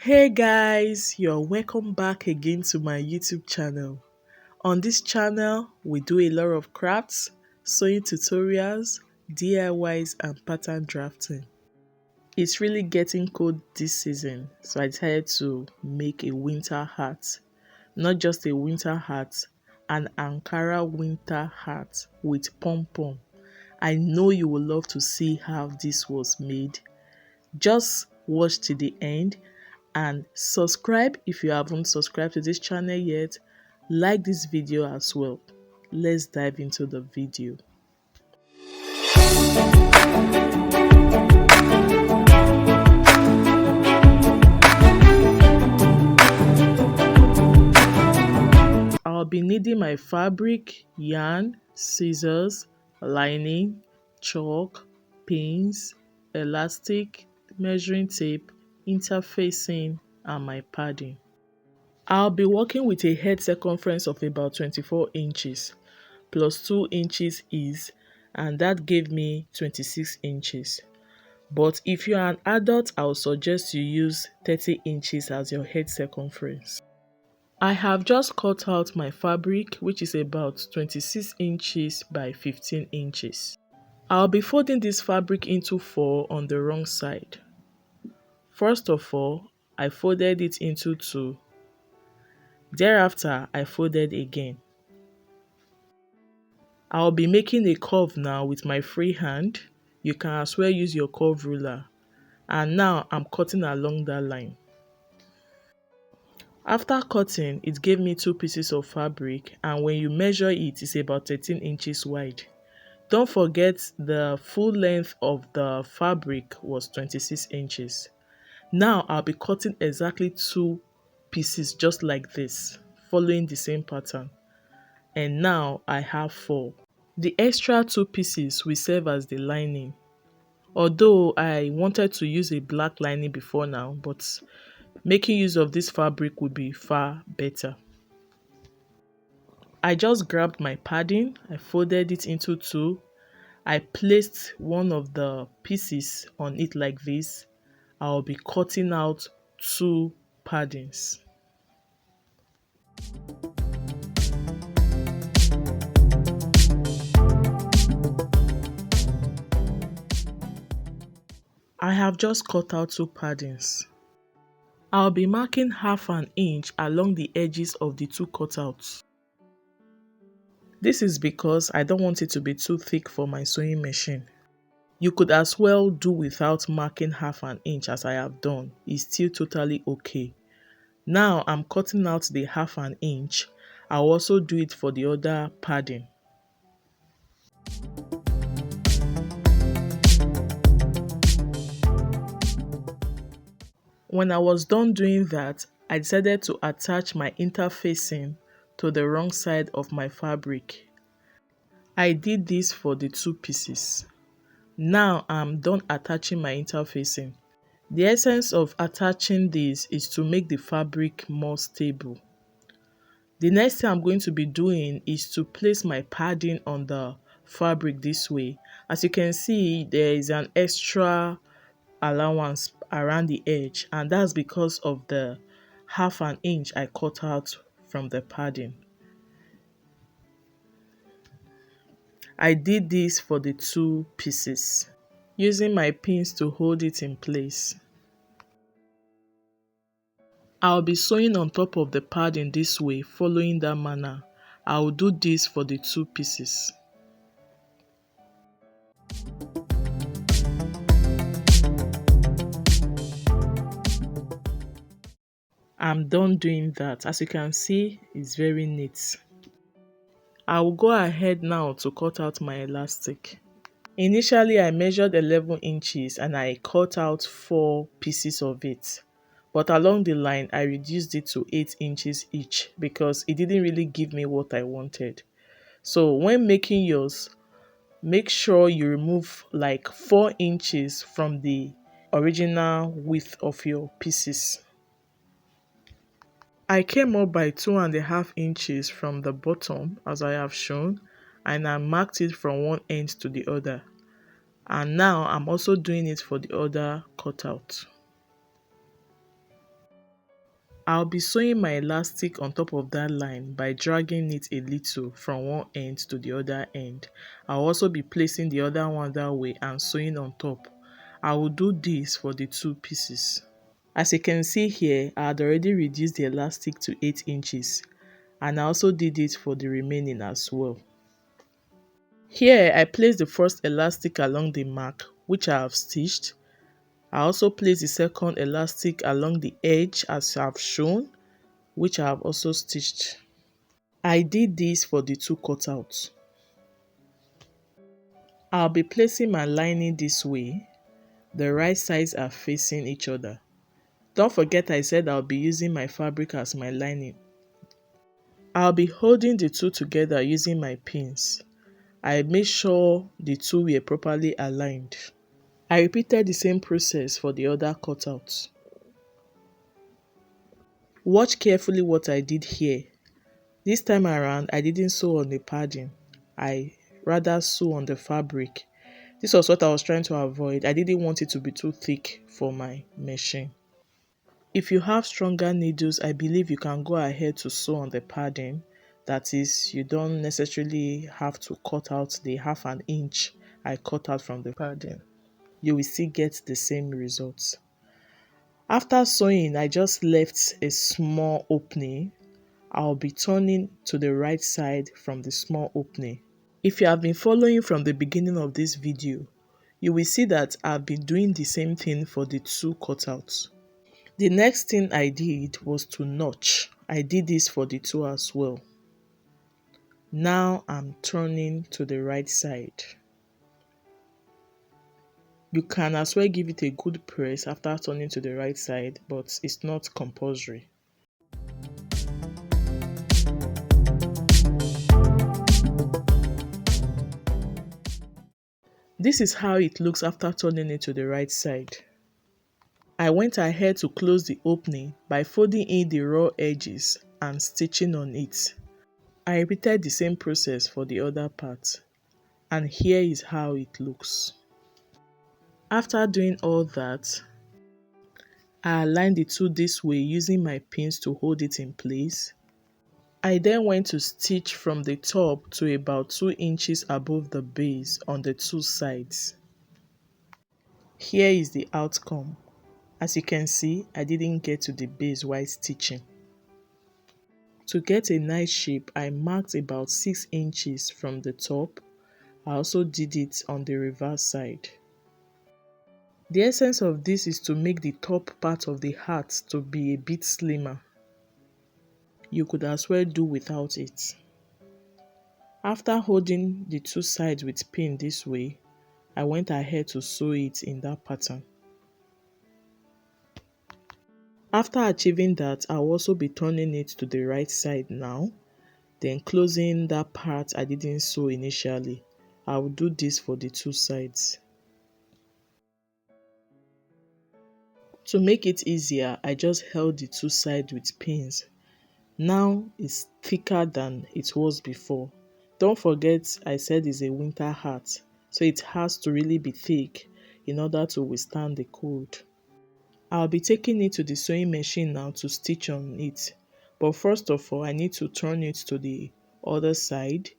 Hey guys, you're welcome back again to my YouTube channel. On this channel, we do a lot of crafts, sewing tutorials, DIYs and pattern drafting. It's really getting cold this season, so I decided to make a winter hat. Not just a winter hat, an Ankara winter hat with pom-pom. I know you will love to see how this was made. Just watch to the end and subscribe if you haven't subscribed to this channel yet. Like this video as well. Let's dive into the video. I'll be needing my fabric, yarn, scissors, lining, chalk, pins, elastic, measuring tape, interfacing, and my padding. I'll be working with a head circumference of about 24 inches plus 2 inches ease, and that gave me 26 inches. But if you're an adult, I would suggest you use 30 inches as your head circumference. I have just cut out my fabric, which is about 26 inches by 15 inches. I'll be folding this fabric into 4 on the wrong side. First of all, I folded it into 2. Thereafter, I folded again. I'll be making a curve now with my free hand. You can as well use your curve ruler. And now I'm cutting along that line. After cutting, it gave me 2 pieces of fabric, and when you measure it, it's about 13 inches wide. Don't forget the full length of the fabric was 26 inches. Now I'll be cutting exactly 2 pieces just like this, following the same pattern. And now I have 4. The extra 2 pieces will serve as the lining. Although I wanted to use a black lining before now, but making use of this fabric would be far better. I just grabbed my padding, I folded it into 2. I placed one of the pieces on it like this. I'll be cutting out 2 paddings. I have just cut out 2 paddings. I'll be marking half an inch along the edges of the 2 cutouts. This is because I don't want it to be too thick for my sewing machine. You could as well do without marking half an inch as I have done. It's still totally okay. Now I'm cutting out the half an inch. I'll also do it for the other padding. When I was done doing that, I decided to attach my interfacing to the wrong side of my fabric. I did this for the 2 pieces. Now I'm done attaching my interfacing. The essence of attaching this is to make the fabric more stable. The next thing I'm going to be doing is to place my padding on the fabric this way. As you can see, there is an extra allowance around the edge, and that's because of the half an inch I cut out from the padding. I did this for the 2 pieces, using my pins to hold it in place. I'll be sewing on top of the padding this way, following that manner. I'll do this for the 2 pieces. I'm done doing that. As you can see, it's very neat. I will go ahead now to cut out my elastic. Initially, I measured 11 inches and I cut out 4 pieces of it. But along the line, I reduced it to 8 inches each because it didn't really give me what I wanted. So when making yours, make sure you remove like 4 inches from the original width of your pieces. I came up by 2.5 inches from the bottom as I have shown, and I marked it from one end to the other. And now I'm also doing it for the other cutout. I'll be sewing my elastic on top of that line by dragging it a little from one end to the other end. I'll also be placing the other one that way and sewing on top. I will do this for the two pieces. As you can see here, I had already reduced the elastic to 8 inches and I also did it for the remaining as well. Here I placed the first elastic along the mark which I have stitched. I also placed the second elastic along the edge as I have shown, which I have also stitched. I did this for the two cutouts. I'll be placing my lining this way. The right sides are facing each other. Don't forget I said I'll be using my fabric as my lining. I'll be holding the two together using my pins. I made sure the two were properly aligned. I repeated the same process for the other cutouts. Watch carefully what I did here. This time around, I didn't sew on the padding. I rather sew on the fabric. This was what I was trying to avoid. I didn't want it to be too thick for my machine. If you have stronger needles, I believe you can go ahead to sew on the padding. That is, you don't necessarily have to cut out the half an inch I cut out from the padding. You will still get the same results. After sewing, I just left a small opening. I'll be turning to the right side from the small opening. If you have been following from the beginning of this video, you will see that I've been doing the same thing for the two cutouts. The next thing I did was to notch. I did this for the two as well. Now I'm turning to the right side. You can as well give it a good press after turning to the right side, but it's not compulsory. This is how it looks after turning it to the right side. I went ahead to close the opening by folding in the raw edges and stitching on it. I repeated the same process for the other part, and here is how it looks. After doing all that, I aligned the two this way using my pins to hold it in place. I then went to stitch from the top to about 2 inches above the base on the two sides. Here is the outcome. As you can see, I didn't get to the base while stitching. To get a nice shape, I marked about 6 inches from the top. I also did it on the reverse side. The essence of this is to make the top part of the hat to be a bit slimmer. You could as well do without it. After holding the two sides with pin this way, I went ahead to sew it in that pattern. After achieving that, I'll also be turning it to the right side now, then closing that part I didn't sew initially. I will do this for the two sides. To make it easier, I just held the two sides with pins. Now it's thicker than it was before. Don't forget I said it's a winter hat, so it has to really be thick in order to withstand the cold. I'll be taking it to the sewing machine now to stitch on it. But first of all, I need to turn it to the other side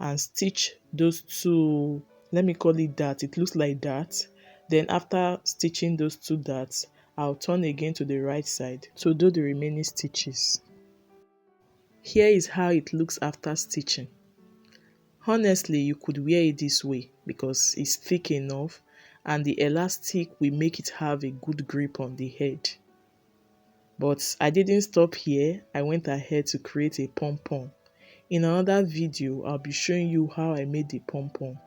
and stitch those two, let me call it that, it looks like that. Then after stitching those two dots, I'll turn again to the right side to do the remaining stitches. Here is how it looks after stitching. Honestly, you could wear it this way because it's thick enough and the elastic will make it have a good grip on the head. But I didn't stop here. I went ahead to create a pom-pom. In another video, I'll be showing you how I made the pom-pom.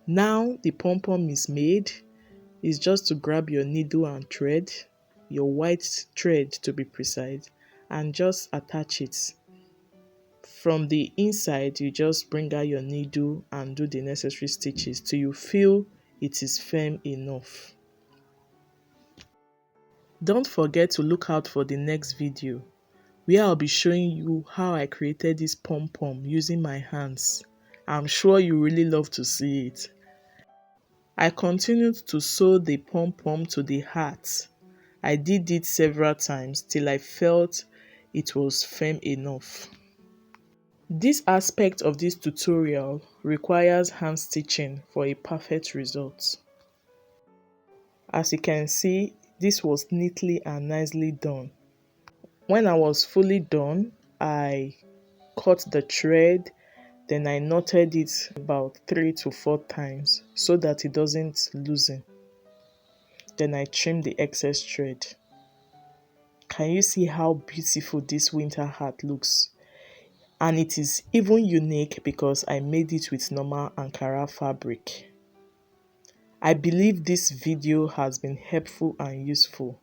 Now the pom-pom is made. It's just to grab your needle and thread, your white thread to be precise, and just attach it. From the inside, you just bring out your needle and do the necessary stitches till you feel it is firm enough. Don't forget to look out for the next video where I'll be showing you how I created this pom-pom using my hands. I'm sure you really love to see it. I continued to sew the pom-pom to the hat I did it several times till I felt it was firm enough. This aspect of this tutorial requires hand stitching for a perfect result. As you can see, this was neatly and nicely done. When I was fully done, I cut the thread, then I knotted it about 3 to 4 times so that it doesn't loosen. Then I trimmed the excess thread. Can you see how beautiful this winter hat looks? And it is even unique because I made it with normal Ankara fabric. I believe this video has been helpful and useful.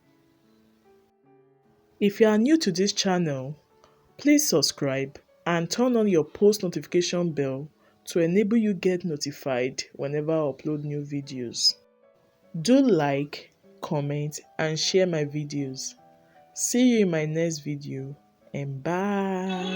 If you are new to this channel, please subscribe and turn on your post notification bell to enable you get notified whenever I upload new videos. Do like, comment and share my videos. See you in my next video and bye.